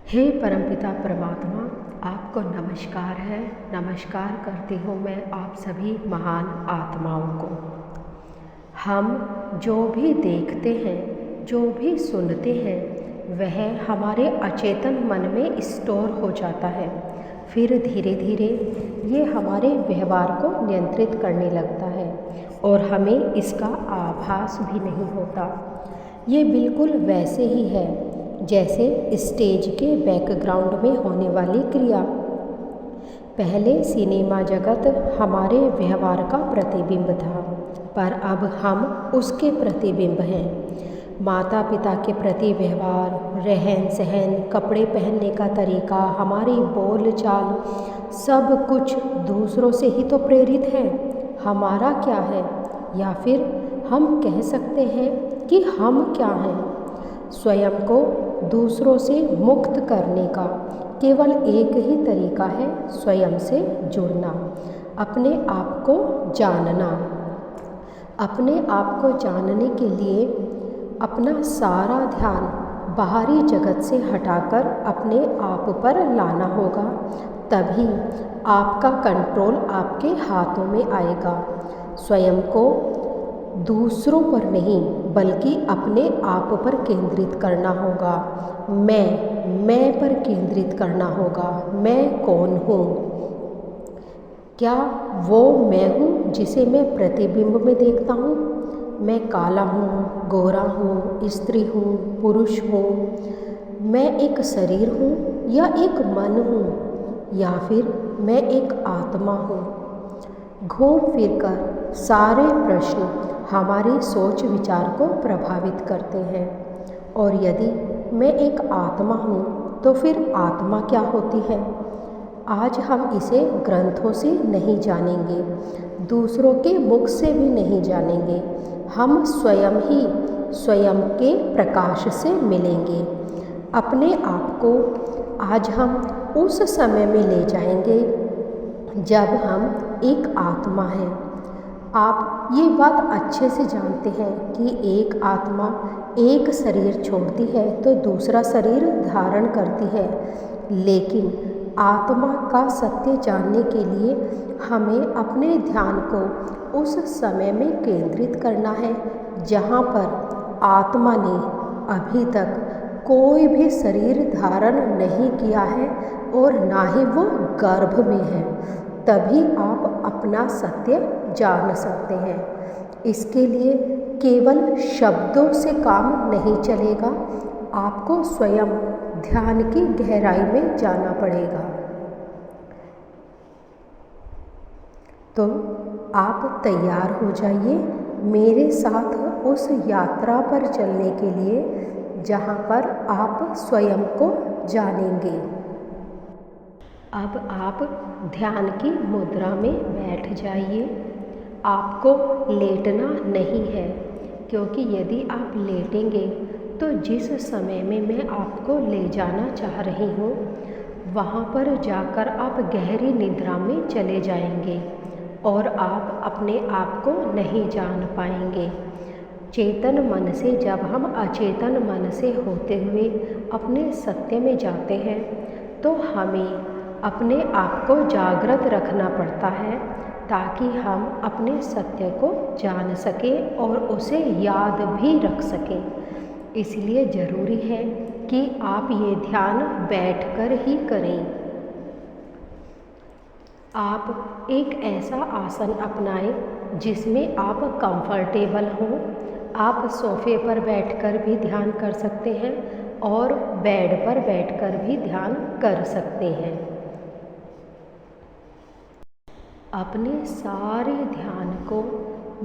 हे परमपिता परमात्मा, आपको नमस्कार है। नमस्कार करती हूँ मैं आप सभी महान आत्माओं को। हम जो भी देखते हैं, जो भी सुनते हैं, वह हमारे अचेतन मन में स्टोर हो जाता है। फिर धीरे धीरे ये हमारे व्यवहार को नियंत्रित करने लगता है और हमें इसका आभास भी नहीं होता। ये बिल्कुल वैसे ही है जैसे स्टेज के बैकग्राउंड में होने वाली क्रिया। पहले सिनेमा जगत हमारे व्यवहार का प्रतिबिंब था, पर अब हम उसके प्रतिबिंब हैं। माता पिता के प्रति व्यवहार, रहन सहन, कपड़े पहनने का तरीका, हमारी बोल चाल, सब कुछ दूसरों से ही तो प्रेरित है। हमारा क्या है, या फिर हम कह सकते हैं कि हम क्या हैं। स्वयं को दूसरों से मुक्त करने का केवल एक ही तरीका है, स्वयं से जुड़ना, अपने आप को जानना। अपने आप को जानने के लिए अपना सारा ध्यान बाहरी जगत से हटाकर अपने आप पर लाना होगा, तभी आपका कंट्रोल आपके हाथों में आएगा। स्वयं को दूसरों पर नहीं बल्कि अपने आप पर केंद्रित करना होगा। मैं पर केंद्रित करना होगा। मैं कौन हूँ? क्या वो मैं हूँ जिसे मैं प्रतिबिंब में देखता हूँ? मैं काला हूँ, गोरा हूँ, स्त्री हूँ, पुरुष हूँ? मैं एक शरीर हूँ या एक मन हूँ, या फिर मैं एक आत्मा हूँ? घूम फिर कर सारे प्रश्न हमारी सोच विचार को प्रभावित करते हैं। और यदि मैं एक आत्मा हूँ तो फिर आत्मा क्या होती है? आज हम इसे ग्रंथों से नहीं जानेंगे, दूसरों के मुख से भी नहीं जानेंगे। हम स्वयं ही स्वयं के प्रकाश से मिलेंगे। अपने आप को आज हम उस समय में ले जाएंगे जब हम एक आत्मा हैं। आप ये बात अच्छे से जानते हैं कि एक आत्मा एक शरीर छोड़ती है तो दूसरा शरीर धारण करती है, लेकिन आत्मा का सत्य जानने के लिए हमें अपने ध्यान को उस समय में केंद्रित करना है जहाँ पर आत्मा ने अभी तक कोई भी शरीर धारण नहीं किया है और ना ही वो गर्भ में है। तभी आप अपना सत्य जान सकते हैं। इसके लिए केवल शब्दों से काम नहीं चलेगा, आपको स्वयं ध्यान की गहराई में जाना पड़ेगा। तो आप तैयार हो जाइए मेरे साथ उस यात्रा पर चलने के लिए जहाँ पर आप स्वयं को जानेंगे। अब आप ध्यान की मुद्रा में बैठ जाइए। आपको लेटना नहीं है, क्योंकि यदि आप लेटेंगे तो जिस समय में मैं आपको ले जाना चाह रही हूँ वहाँ पर जाकर आप गहरी निद्रा में चले जाएंगे और आप अपने आप को नहीं जान पाएंगे। चेतन मन से जब हम अचेतन मन से होते हुए अपने सत्य में जाते हैं तो हमें अपने आप को जागृत रखना पड़ता है, ताकि हम अपने सत्य को जान सकें और उसे याद भी रख सकें। इसलिए ज़रूरी है कि आप ये ध्यान बैठकर ही करें। आप एक ऐसा आसन अपनाएं जिसमें आप कंफर्टेबल हों। आप सोफे पर बैठकर भी ध्यान कर सकते हैं और बेड पर बैठकर भी ध्यान कर सकते हैं। अपने सारे ध्यान को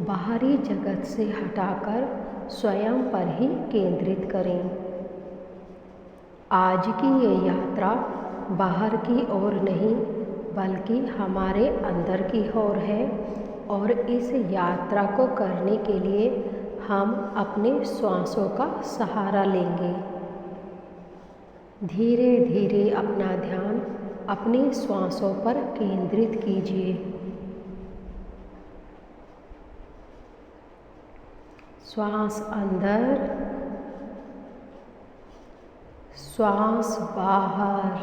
बाहरी जगत से हटाकर स्वयं पर ही केंद्रित करें। आज की ये यात्रा बाहर की ओर नहीं बल्कि हमारे अंदर की ओर है, और इस यात्रा को करने के लिए हम अपने श्वासों का सहारा लेंगे। धीरे धीरे अपना ध्यान अपनी श्वासों पर केंद्रित कीजिए। श्वास अंदर, श्वास बाहर,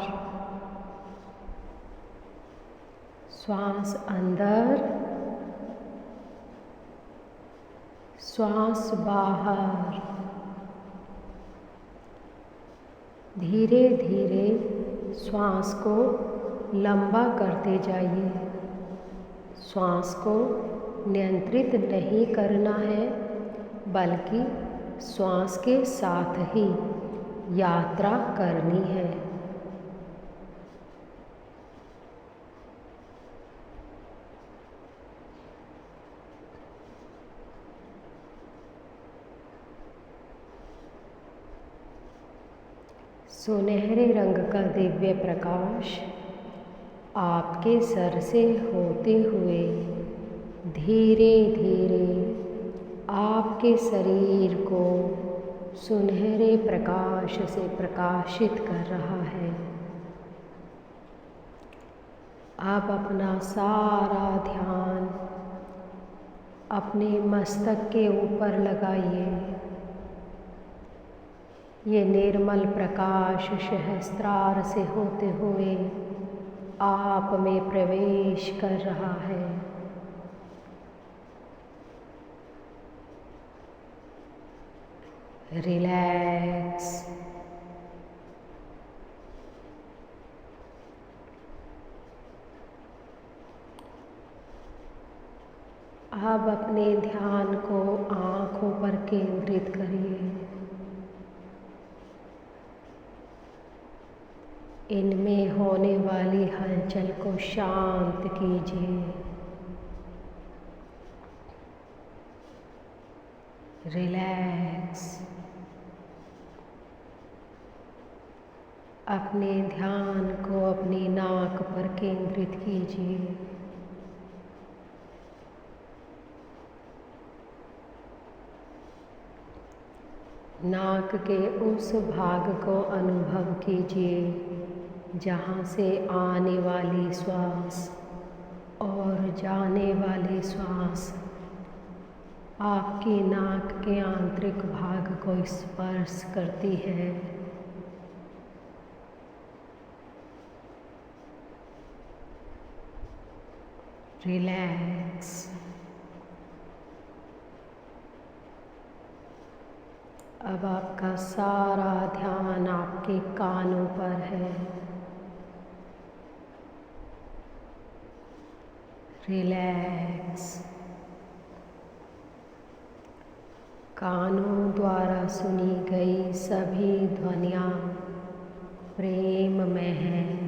श्वास अंदर, श्वास बाहर। धीरे धीरे श्वास को लंबा करते जाइए। श्वास को नियंत्रित नहीं करना है, बल्कि श्वास के साथ ही यात्रा करनी है। सुनहरे रंग का दिव्य प्रकाश आपके सर से होते हुए धीरे धीरे आपके शरीर को सुनहरे प्रकाश से प्रकाशित कर रहा है। आप अपना सारा ध्यान अपने मस्तक के ऊपर लगाइए। ये निर्मल प्रकाश सहस्त्रार से होते हुए आप में प्रवेश कर रहा है। रिलैक्स। अब अपने ध्यान को आँखों पर केंद्रित करिए। इनमें होने वाली हलचल को शांत कीजिए। रिलैक्स। अपने ध्यान को अपनी नाक पर केंद्रित कीजिए। नाक के उस भाग को अनुभव कीजिए जहाँ से आने वाली श्वास और जाने वाली श्वास आपकी नाक के आंतरिक भाग को स्पर्श करती है। रिलैक्स। अब आपका सारा ध्यान आपके कानों पर है। रिलैक्स। कानों द्वारा सुनी गई सभी ध्वनियाँ प्रेम में हैं।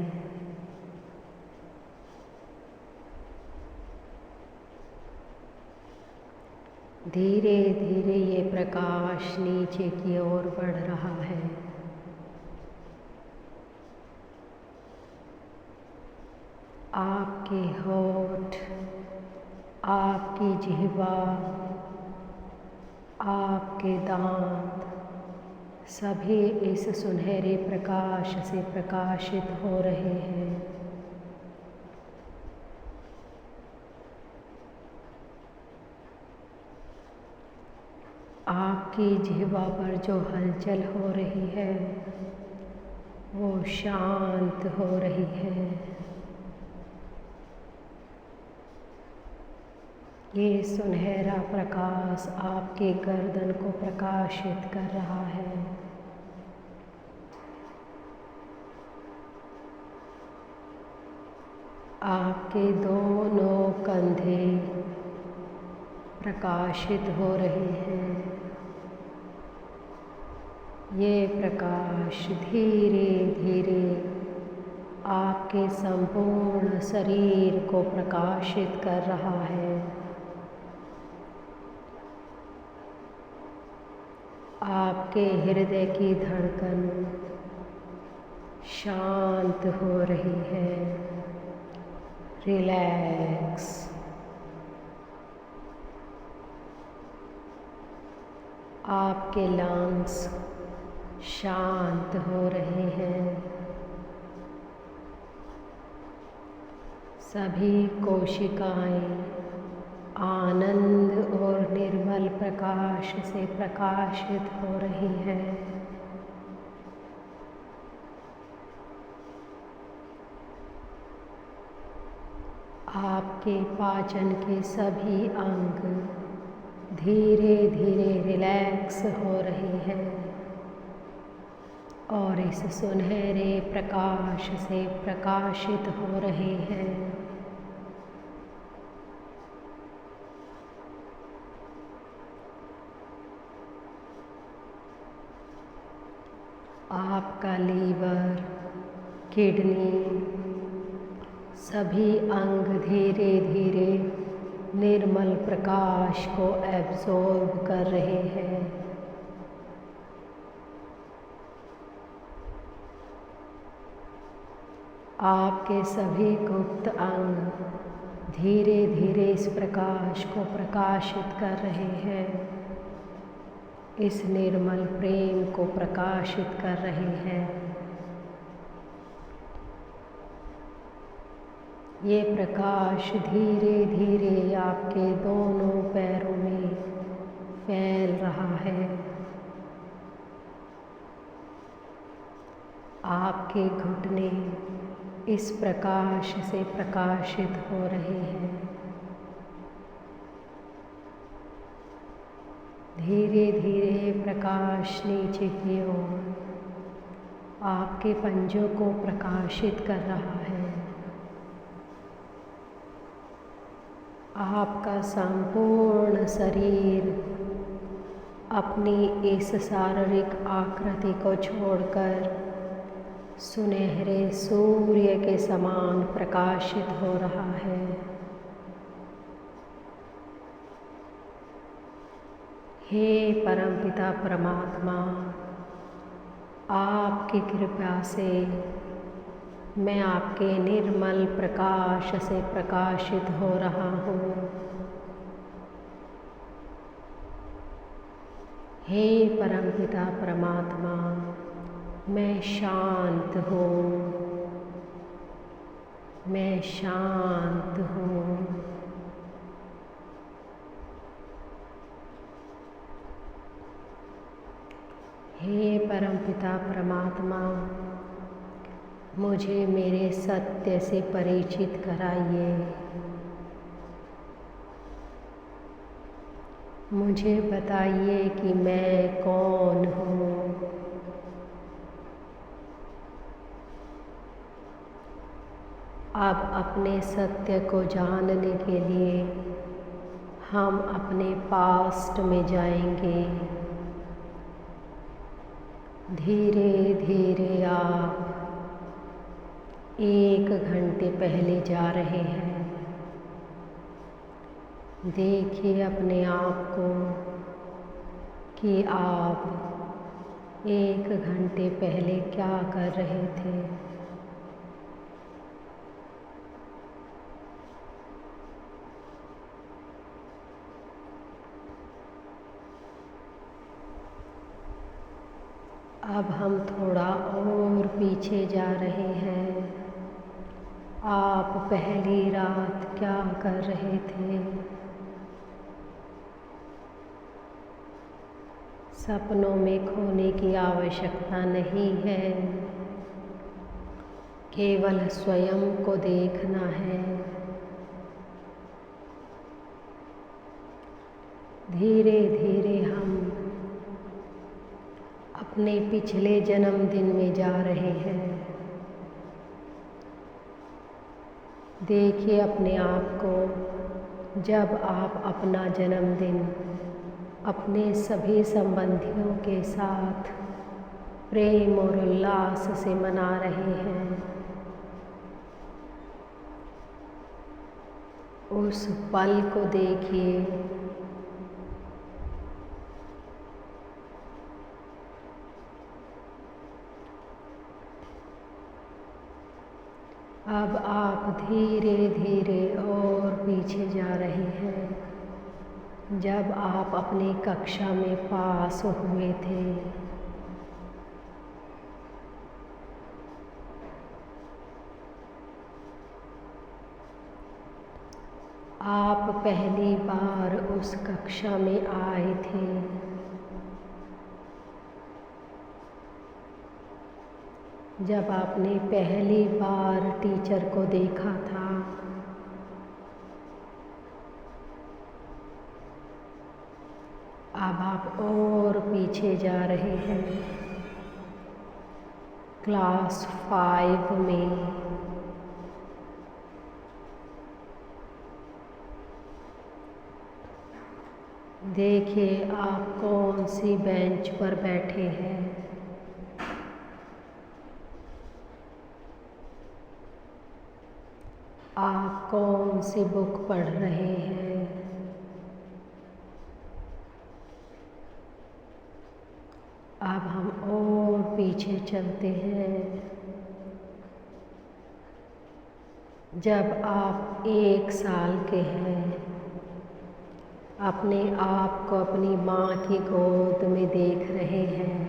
धीरे धीरे ये प्रकाश नीचे की ओर बढ़ रहा है। आपके होठ, आपकी जिह्वा, आपके दांत सभी इस सुनहरे प्रकाश से प्रकाशित हो रहे हैं। आपकी जिह्वा पर जो हलचल हो रही है वो शांत हो रही है। ये सुनहरा प्रकाश आपके गर्दन को प्रकाशित कर रहा है। आपके दोनों कंधे प्रकाशित हो रहे हैं। ये प्रकाश धीरे धीरे आपके संपूर्ण शरीर को प्रकाशित कर रहा है। आपके हृदय की धड़कन शांत हो रही है। रिलैक्स। आपके लंग्स शांत हो रहे हैं। सभी कोशिकाएं आनंद और निर्मल प्रकाश से प्रकाशित हो रही है। आपके पाचन के सभी अंग धीरे धीरे रिलैक्स हो रहे हैं और इस सुनहरे प्रकाश से प्रकाशित हो रहे हैं। आपका लीवर, किडनी, सभी अंग धीरे धीरे निर्मल प्रकाश को एब्जॉर्ब कर रहे हैं। आपके सभी गुप्त अंग धीरे धीरे इस प्रकाश को प्रकाशित कर रहे हैं, इस निर्मल प्रेम को प्रकाशित कर रहे हैं। ये प्रकाश धीरे धीरे आपके दोनों पैरों में फैल रहा है। आपके घुटने इस प्रकाश से प्रकाशित हो रहे हैं। धीरे धीरे प्रकाश नीचे की ओर आपके पंजों को प्रकाशित कर रहा है। आपका संपूर्ण शरीर अपनी इस शारीरिक आकृति को छोड़कर सुनहरे सूर्य के समान प्रकाशित हो रहा है। हे परमपिता परमात्मा, आपकी कृपा से मैं आपके निर्मल प्रकाश से प्रकाशित हो रहा हूँ। हे परमपिता परमात्मा, मैं शांत हूँ, मैं शांत हूँ। हे परमपिता परमात्मा, मुझे मेरे सत्य से परिचित कराइए। मुझे बताइए कि मैं कौन हूँ। अब अपने सत्य को जानने के लिए हम अपने पास्ट में जाएंगे। धीरे धीरे आप 1 घंटे पहले जा रहे हैं। देखिए अपने आप को कि आप 1 घंटे पहले क्या कर रहे थे। अब हम थोड़ा और पीछे जा रहे हैं। आप पहली रात क्या कर रहे थे। सपनों में खोने की आवश्यकता नहीं है, केवल स्वयं को देखना है। धीरे धीरे हम अपने पिछले जन्मदिन में जा रहे हैं। देखिए अपने आप को जब आप अपना जन्मदिन अपने सभी संबंधियों के साथ प्रेम और उल्लास से मना रहे हैं। उस पल को देखिए। अब आप धीरे धीरे और पीछे जा रहे हैं। जब आप अपनी कक्षा में पास हुए थे, आप पहली बार उस कक्षा में आए थे। जब आपने पहली बार टीचर को देखा था, पीछे जा रहे हैं। क्लास 5 में देखिए आप कौन सी बेंच पर बैठे हैं। आप कौन सी बुक पढ़ रहे हैं। अब हम और पीछे चलते हैं। जब आप 1 साल के हैं, अपने आप को अपनी माँ की गोद में देख रहे हैं।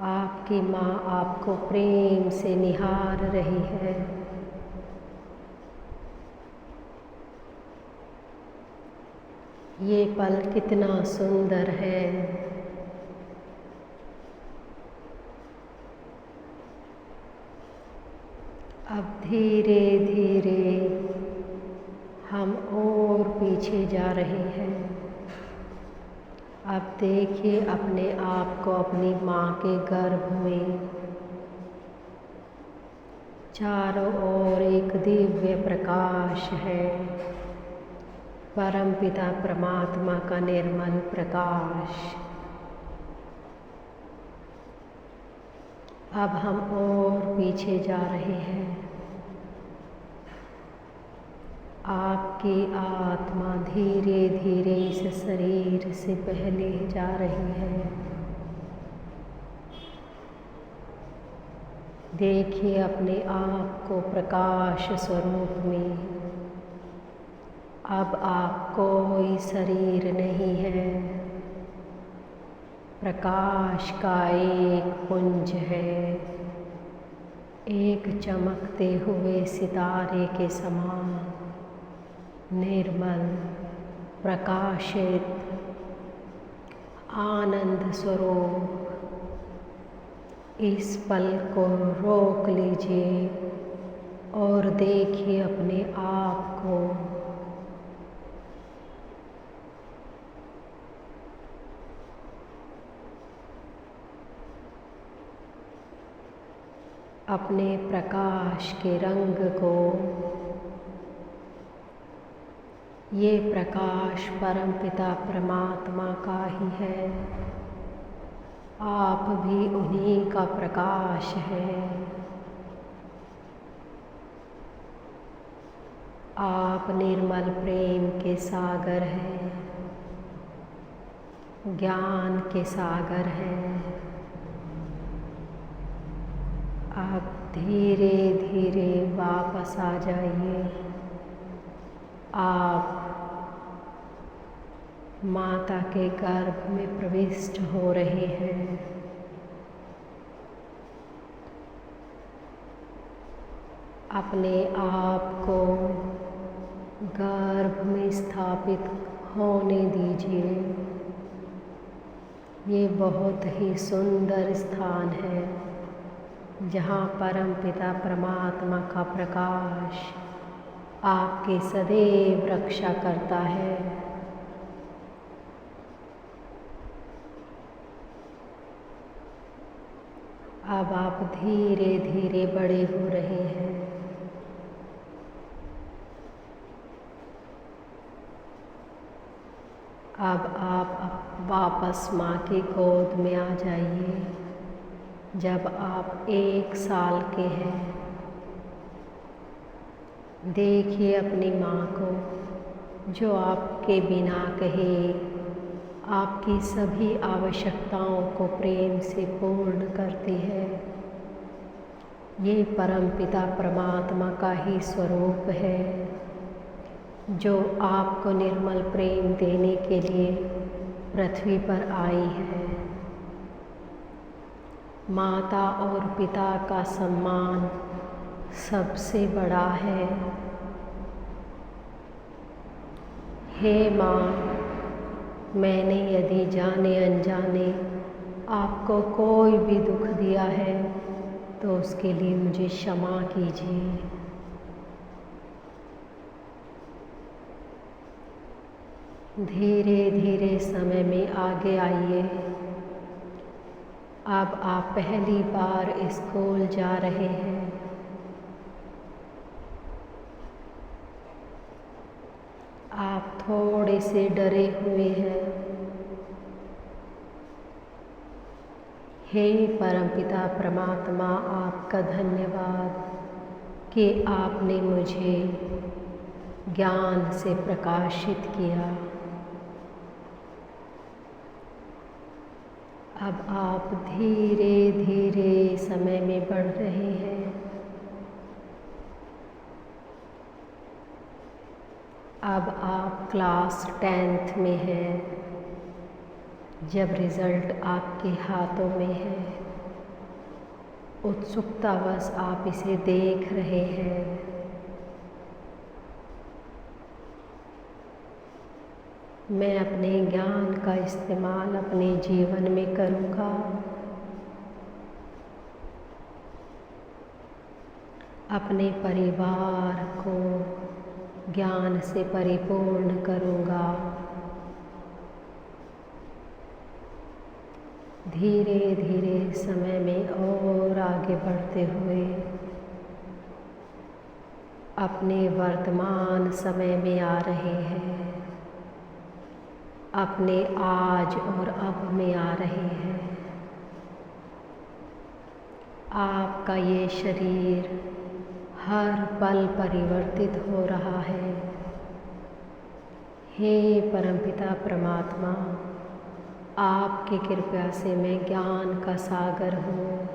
आपकी माँ आपको प्रेम से निहार रही है। ये पल कितना सुंदर है। अब धीरे धीरे हम और पीछे जा रहे हैं। अब देखिए अपने आप को अपनी माँ के गर्भ में। चारों ओर एक दिव्य प्रकाश है, परमपिता परमात्मा का निर्मल प्रकाश। अब हम और पीछे जा रहे हैं। आपकी आत्मा धीरे धीरे इस शरीर से पहले जा रही है। देखिए अपने आप को प्रकाश स्वरूप में। अब आप कोई शरीर नहीं है, प्रकाश का एक पुंज है, एक चमकते हुए सितारे के समान निर्मल प्रकाशित आनंद स्वरूप। इस पल को रोक लीजिए और देखिए अपने आप को। अपने प्रकाश के रंग को। ये प्रकाश परमपिता परमात्मा का ही है। आप भी उन्हीं का प्रकाश है। आप निर्मल प्रेम के सागर हैं, ज्ञान के सागर हैं। आप धीरे धीरे वापस आ जाइए। आप माता के गर्भ में प्रविष्ट हो रहे हैं। अपने आप को गर्भ में स्थापित होने दीजिए। ये बहुत ही सुंदर स्थान है, जहाँ परमपिता परमात्मा का प्रकाश आपकी सदैव रक्षा करता है। अब आप धीरे धीरे बड़े हो रहे हैं। अब आप वापस माँ की गोद में आ जाइए। जब आप 1 साल के हैं, देखिए अपनी माँ को, जो आपके बिना कहे आपकी सभी आवश्यकताओं को प्रेम से पूर्ण करती है। ये परमपिता परमात्मा का ही स्वरूप है, जो आपको निर्मल प्रेम देने के लिए पृथ्वी पर आई है। माता और पिता का सम्मान सबसे बड़ा है। हे माँ, मैंने यदि जाने अनजाने आपको कोई भी दुख दिया है तो उसके लिए मुझे क्षमा कीजिए। धीरे धीरे समय में आगे आइए। अब आप पहली बार स्कूल जा रहे हैं। आप थोड़े से डरे हुए हैं। हे परमपिता परमात्मा, आपका धन्यवाद कि आपने मुझे ज्ञान से प्रकाशित किया। अब आप धीरे धीरे समय में बढ़ रहे हैं। अब आप क्लास 10th में हैं। जब रिज़ल्ट आपके हाथों में है, उत्सुकतावश आप इसे देख रहे हैं। मैं अपने ज्ञान का इस्तेमाल अपने जीवन में करूँगा। अपने परिवार को ज्ञान से परिपूर्ण करूँगा। धीरे धीरे समय में और आगे बढ़ते हुए अपने वर्तमान समय में आ रहे हैं। अपने आज और अब में आ रहे हैं। आपका ये शरीर हर पल परिवर्तित हो रहा है। हे परमपिता परमात्मा, आपकी कृपा से मैं ज्ञान का सागर हूँ।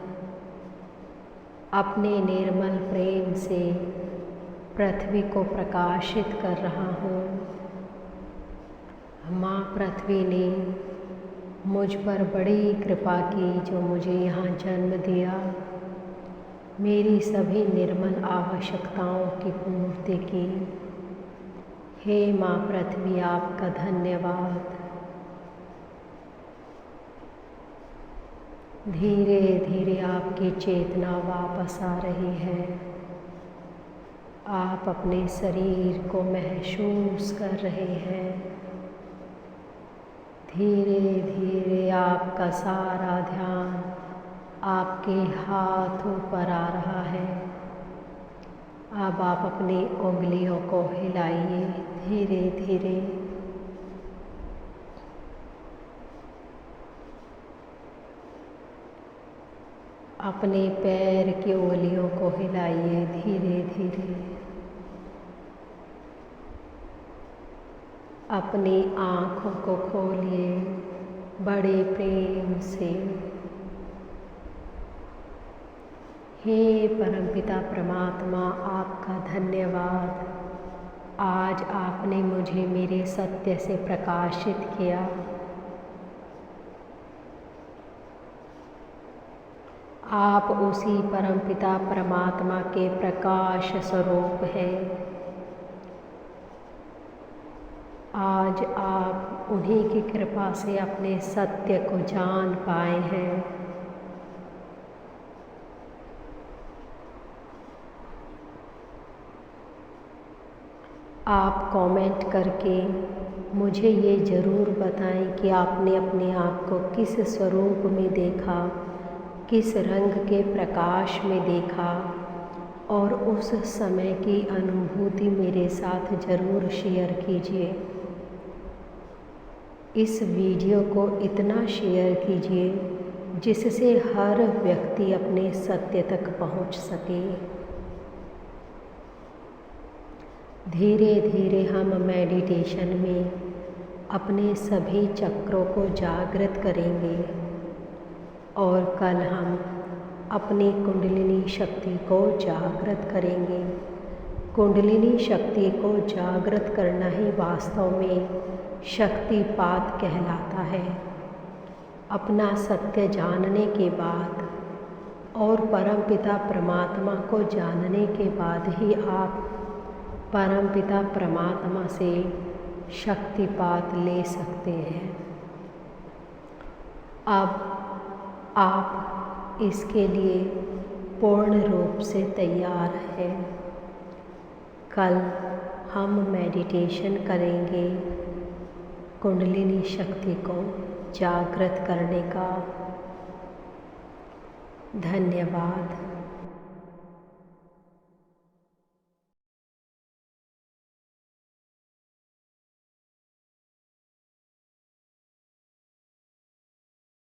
अपने निर्मल प्रेम से पृथ्वी को प्रकाशित कर रहा हूँ। माँ पृथ्वी ने मुझ पर बड़ी कृपा की जो मुझे यहाँ जन्म दिया, मेरी सभी निर्मल आवश्यकताओं की पूर्ति की। हे माँ पृथ्वी, आपका धन्यवाद। धीरे धीरे आपकी चेतना वापस आ रही है। आप अपने शरीर को महसूस कर रहे हैं। धीरे धीरे आपका सारा ध्यान आपके हाथों पर आ रहा है। अब आप अपनी उंगलियों को हिलाइए धीरे धीरे। अपने पैर की उंगलियों को हिलाइए धीरे धीरे। अपनी आँखों को खोलिए बड़े प्रेम से। हे परमपिता परमात्मा, आपका धन्यवाद। आज आपने मुझे मेरे सत्य से प्रकाशित किया। आप उसी परमपिता परमात्मा के प्रकाश स्वरूप हैं। आज आप उन्हीं की कृपा से अपने सत्य को जान पाए हैं। आप कमेंट करके मुझे ये ज़रूर बताएं कि आपने अपने आप को किस स्वरूप में देखा, किस रंग के प्रकाश में देखा, और उस समय की अनुभूति मेरे साथ ज़रूर शेयर कीजिए। इस वीडियो को इतना शेयर कीजिए जिससे हर व्यक्ति अपने सत्य तक पहुंच सके। धीरे धीरे हम मेडिटेशन में अपने सभी चक्रों को जागृत करेंगे और कल हम अपनी कुंडलिनी शक्ति को जागृत करेंगे। कुंडलिनी शक्ति को जागृत करना ही वास्तव में शक्तिपात कहलाता है। अपना सत्य जानने के बाद और परमपिता परमात्मा को जानने के बाद ही आप परमपिता परमात्मा से शक्तिपात ले सकते हैं। अब आप इसके लिए पूर्ण रूप से तैयार हैं। कल हम मेडिटेशन करेंगे कुंडलिनी शक्ति को जागृत करने का। धन्यवाद।